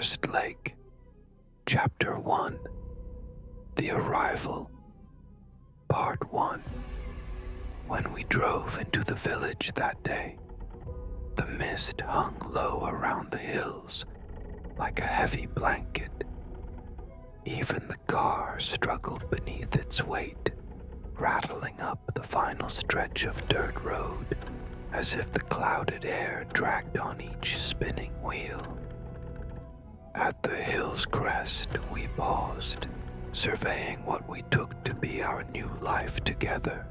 Cursed Lake. Chapter 1. The Arrival. Part 1. When we drove into the village that day, the mist hung low around the hills like a heavy blanket. Even the car struggled beneath its weight, rattling up the final stretch of dirt road as if the clouded air dragged on each spinning wheel. At the hill's crest, we paused, surveying what we took to be our new life together.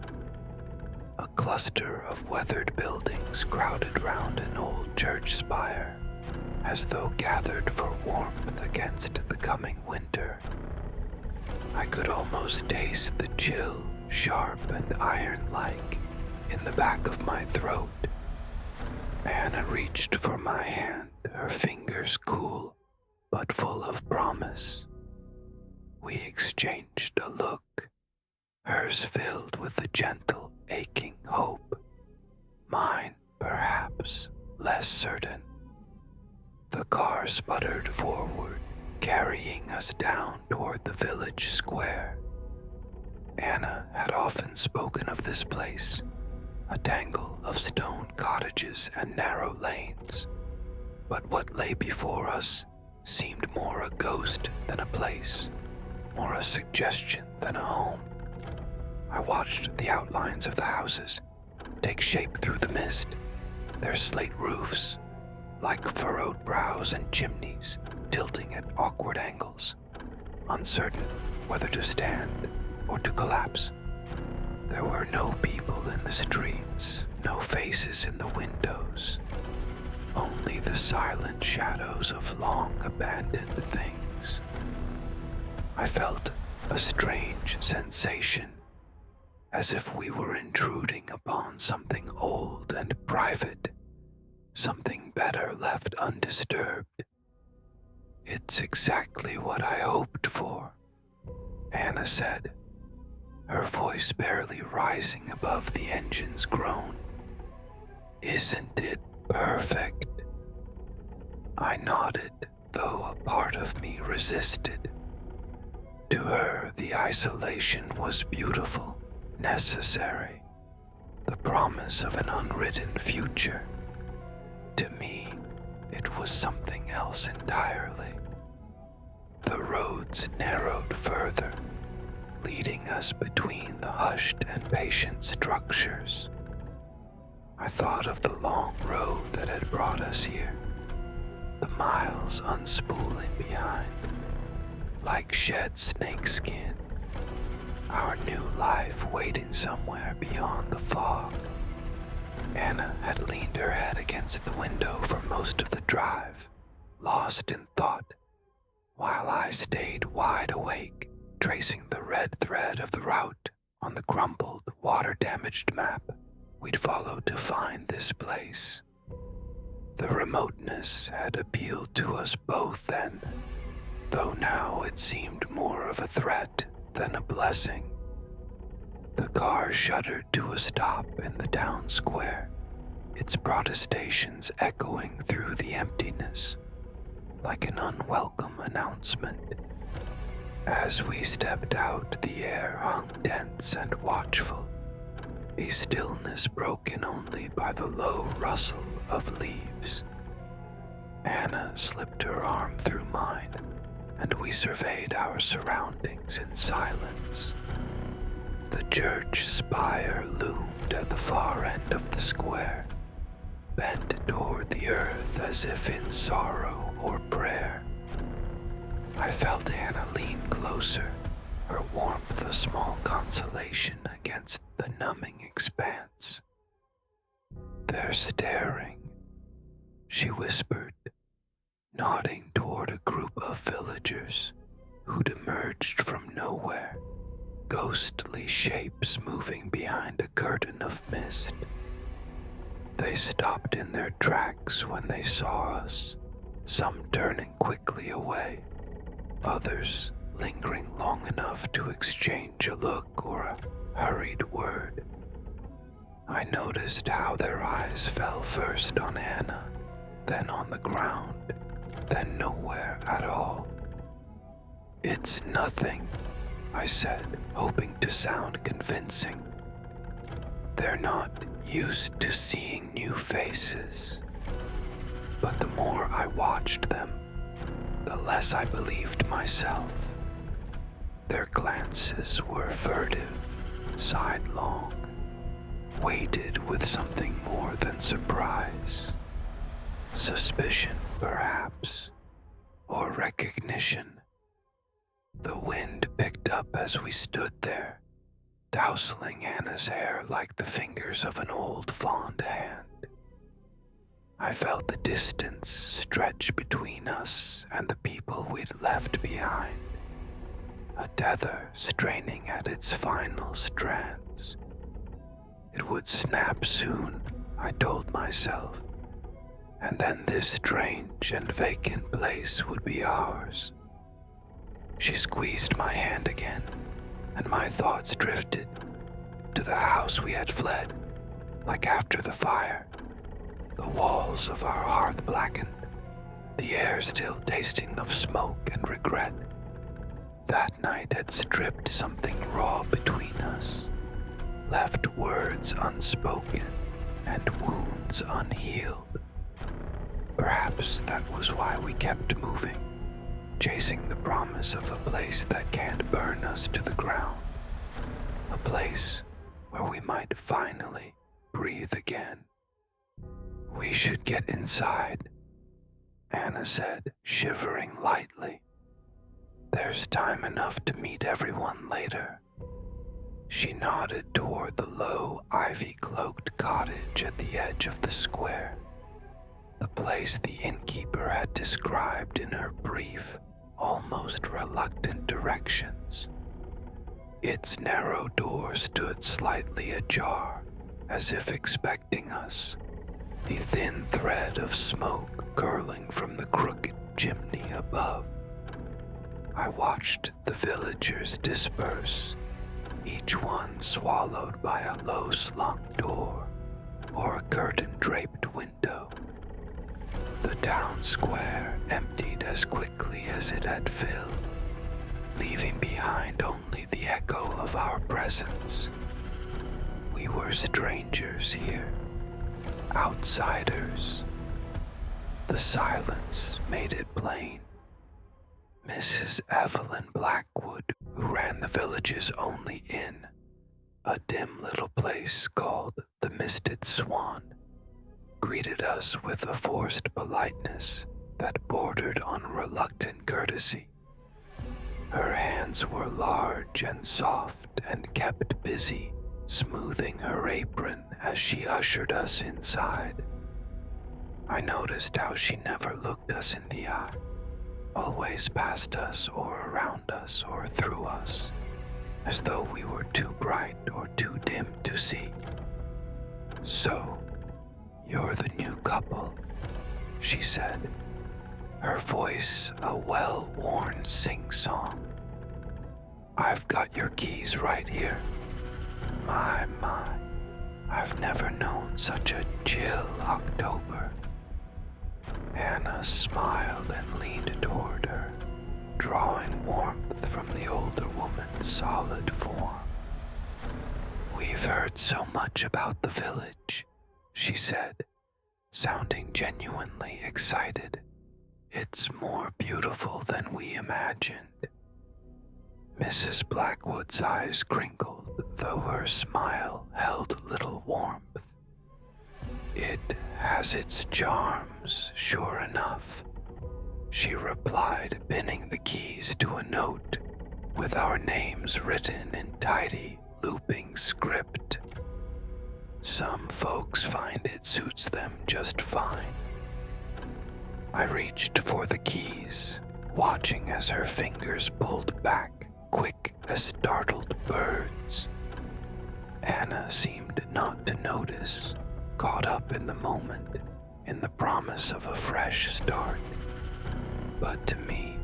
A cluster of weathered buildings crowded round an old church spire, as though gathered for warmth against the coming winter. I could almost taste the chill, sharp and iron-like, in the back of my throat. Anna reached for my hand, her fingers cool, but full of promise. We exchanged a look, hers filled with a gentle, aching hope, mine, perhaps, less certain. The car sputtered forward, carrying us down toward the village square. Anna had often spoken of this place, a tangle of stone cottages and narrow lanes, but what lay before us seemed more a ghost than a place, more a suggestion than a home. I watched the outlines of the houses take shape through the mist, their slate roofs, like furrowed brows and chimneys, tilting at awkward angles, uncertain whether to stand or to collapse. There were no people in the streets, no faces in the windows, only the silent shadows of long abandoned things. I felt a strange sensation, as if we were intruding upon something old and private, something better left undisturbed. "It's exactly what I hoped for," Anna said, her voice barely rising above the engine's groan. "Isn't it perfect?" I nodded, though a part of me resisted. To her, the isolation was beautiful, necessary, the promise of an unwritten future. To me, it was something else entirely. The roads narrowed further, leading us between the hushed and patient structures. I thought of the long road that had brought us here, the miles unspooling behind, like shed snakeskin, our new life waiting somewhere beyond the fog. Anna had leaned her head against the window for most of the drive, lost in thought, while I stayed wide awake, tracing the red thread of the route on the crumpled, water-damaged map we'd followed to find this place. The remoteness had appealed to us both then, though now it seemed more of a threat than a blessing. The car shuddered to a stop in the town square, its protestations echoing through the emptiness, like an unwelcome announcement. As we stepped out, the air hung dense and watchful, a stillness broken only by the low rustle of leaves. Anna slipped her arm through mine, and we surveyed our surroundings in silence. The church spire loomed at the far end of the square, bent toward the earth as if in sorrow or prayer. I felt Anna lean closer, her warmth a small consolation against the numbing expanse. "They're staring," she whispered, nodding toward a group of villagers who'd emerged from nowhere, ghostly shapes moving behind a curtain of mist. They stopped in their tracks when they saw us, some turning quickly away, others lingering long enough to exchange a look or a hurried word. I noticed how their eyes fell first on Anna, then on the ground, then nowhere at all. "It's nothing," I said, hoping to sound convincing. "They're not used to seeing new faces." But the more I watched them, the less I believed myself. Their glances were furtive, sidelong, weighted with something more than surprise. Suspicion, perhaps, or recognition. The wind picked up as we stood there, tousling Anna's hair like the fingers of an old fond hand. I felt the distance stretch between us and the people we'd left behind, a tether straining at its final strands. It would snap soon, I told myself, and then this strange and vacant place would be ours. She squeezed my hand again, and my thoughts drifted to the house we had fled, like after the fire. The walls of our hearth blackened, the air still tasting of smoke and regret. That night had stripped something raw between us, left words unspoken and wounds unhealed. Perhaps that was why we kept moving, chasing the promise of a place that can't burn us to the ground, a place where we might finally breathe again. "We should get inside," Anna said, shivering lightly. "There's time enough to meet everyone later." She nodded toward the low, ivy-cloaked cottage at the edge of the square, the place the innkeeper had described in her brief, almost reluctant directions. Its narrow door stood slightly ajar, as if expecting us, a thin thread of smoke curling from the crooked chimney above. I watched the villagers disperse, each one swallowed by a low-slung door or a curtain-draped window. The town square emptied as quickly as it had filled, leaving behind only the echo of our presence. We were strangers here, outsiders. The silence made it plain. Mrs. Evelyn Blackwood, who ran the village's only inn, a dim little place called the Misted Swan, greeted us with a forced politeness that bordered on reluctant courtesy. Her hands were large and soft and kept busy, smoothing her apron as she ushered us inside. I noticed how she never looked us in the eye, always past us or around us or through us, as though we were too bright or too dim to see. "So, you're the new couple," she said, her voice a well-worn sing-song. "I've got your keys right here. My, I've never known such a chill October." Anna smiled and leaned toward her, drawing warmth from the older woman's solid form. "We've heard so much about the village," she said, sounding genuinely excited. "It's more beautiful than we imagined." Mrs. Blackwood's eyes crinkled, though her smile held little warmth. "It has its charms, sure enough," she replied, pinning the keys to a note with our names written in tidy, looping script. "Some folks find it suits them just fine." I reached for the keys, watching as her fingers pulled back, quick as startled birds. Anna seemed not to notice, caught up in the moment, in the promise of a fresh start. But to me,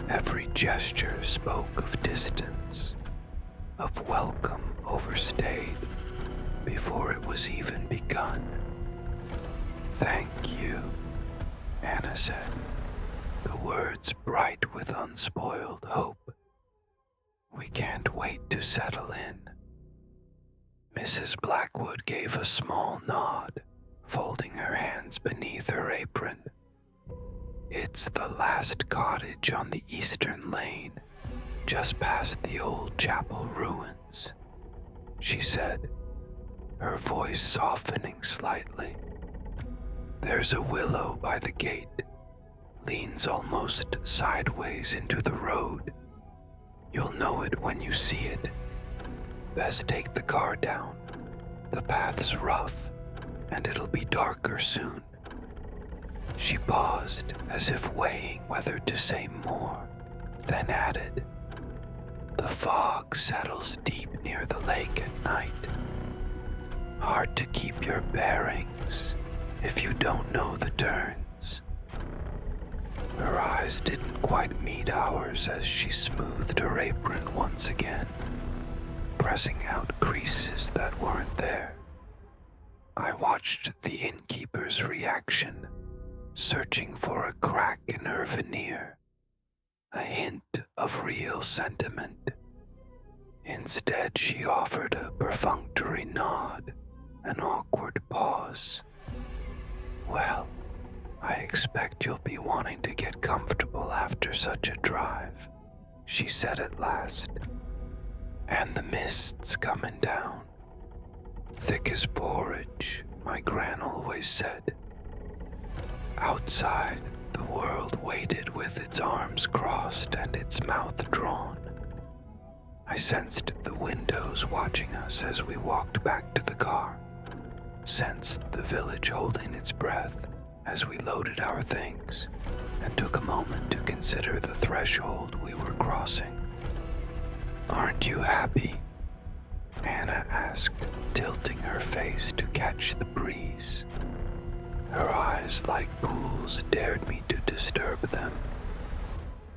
every gesture spoke of distance, of welcome overstayed before it was even begun. "Thank you," Anna said, words bright with unspoiled hope. "We can't wait to settle in." Mrs. Blackwood gave a small nod, folding her hands beneath her apron. "It's the last cottage on the eastern lane, just past the old chapel ruins," she said, her voice softening slightly. "There's a willow by the gate, leans almost sideways into the road. You'll know it when you see it. Best take the car down. The path's rough, and it'll be darker soon." She paused as if weighing whether to say more, then added, "The fog settles deep near the lake at night. Hard to keep your bearings if you don't know the turns." Her eyes didn't quite meet ours as she smoothed her apron once again, pressing out creases that weren't there. I watched the innkeeper's reaction, searching for a crack in her veneer, a hint of real sentiment. Instead, she offered a perfunctory nod, an awkward pause. "Well, I expect you'll be wanting to get comfortable after such a drive," she said at last. "And the mist's coming down. Thick as porridge, my gran always said." Outside, the world waited with its arms crossed and its mouth drawn. I sensed the windows watching us as we walked back to the car, sensed the village holding its breath as we loaded our things, and took a moment to consider the threshold we were crossing. "Aren't you happy?" Anna asked, tilting her face to catch the breeze. Her eyes, like pools, dared me to disturb them.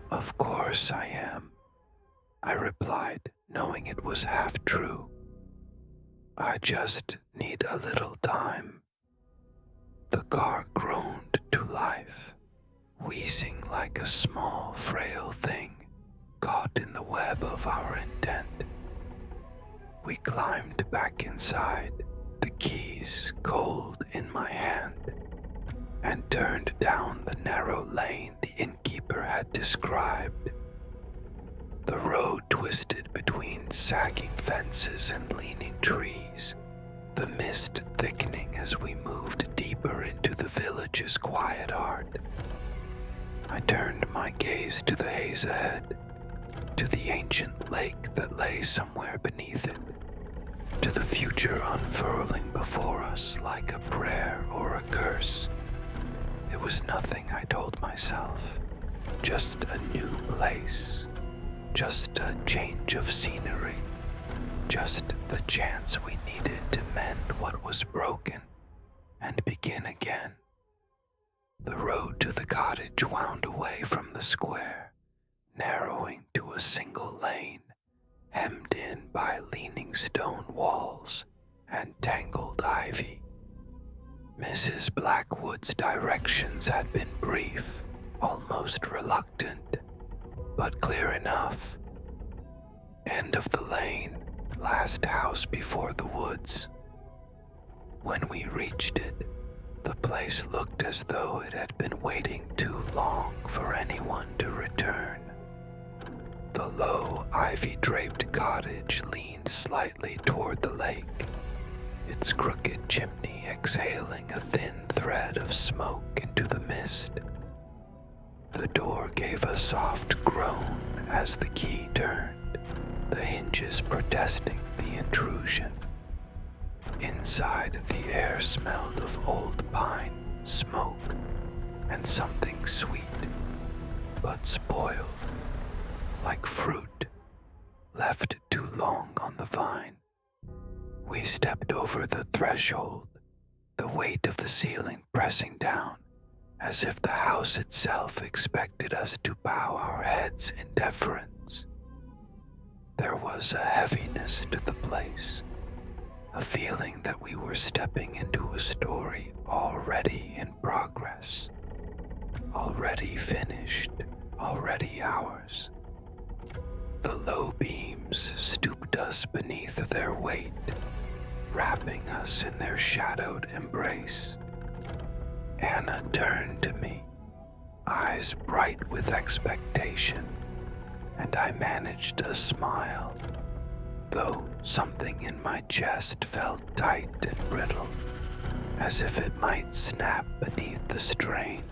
"Of course I am," I replied, knowing it was half true. "I just need a little time." The car groaned to life, wheezing like a small, frail thing caught in the web of our intent. We climbed back inside, the keys cold in my hand, and turned down the narrow lane the innkeeper had described. The road twisted between sagging fences and leaning trees, the mist thickening as we moved deeper into the village's quiet heart. I turned my gaze to the haze ahead, to the ancient lake that lay somewhere beneath it, to the future unfurling before us like a prayer or a curse. It was nothing, I told myself, just a new place, just a change of scenery, just the chance we needed to mend what was broken and begin again. The road to the cottage wound away from the square, narrowing to a single lane, hemmed in by leaning stone walls and tangled ivy. Mrs. Blackwood's directions had been brief, almost reluctant, but clear enough. End of the lane, last house before the woods. When we reached it, the place looked as though it had been waiting too long for anyone to return. The low, ivy-draped cottage leaned slightly toward the lake, its crooked chimney exhaling a thin thread of smoke into the mist. The door gave a soft groan as the key turned, the hinges protesting the intrusion. Inside, the air smelled of old pine, smoke, and something sweet, but spoiled, like fruit, left too long on the vine. We stepped over the threshold, the weight of the ceiling pressing down, as if the house itself expected us to bow our heads in deference. There was a heaviness to the place, a feeling that we were stepping into a story already in progress, already finished, already ours. The low beams stooped us beneath their weight, wrapping us in their shadowed embrace. Anna turned to me, eyes bright with expectation, and I managed a smile, though something in my chest felt tight and brittle, as if it might snap beneath the strain.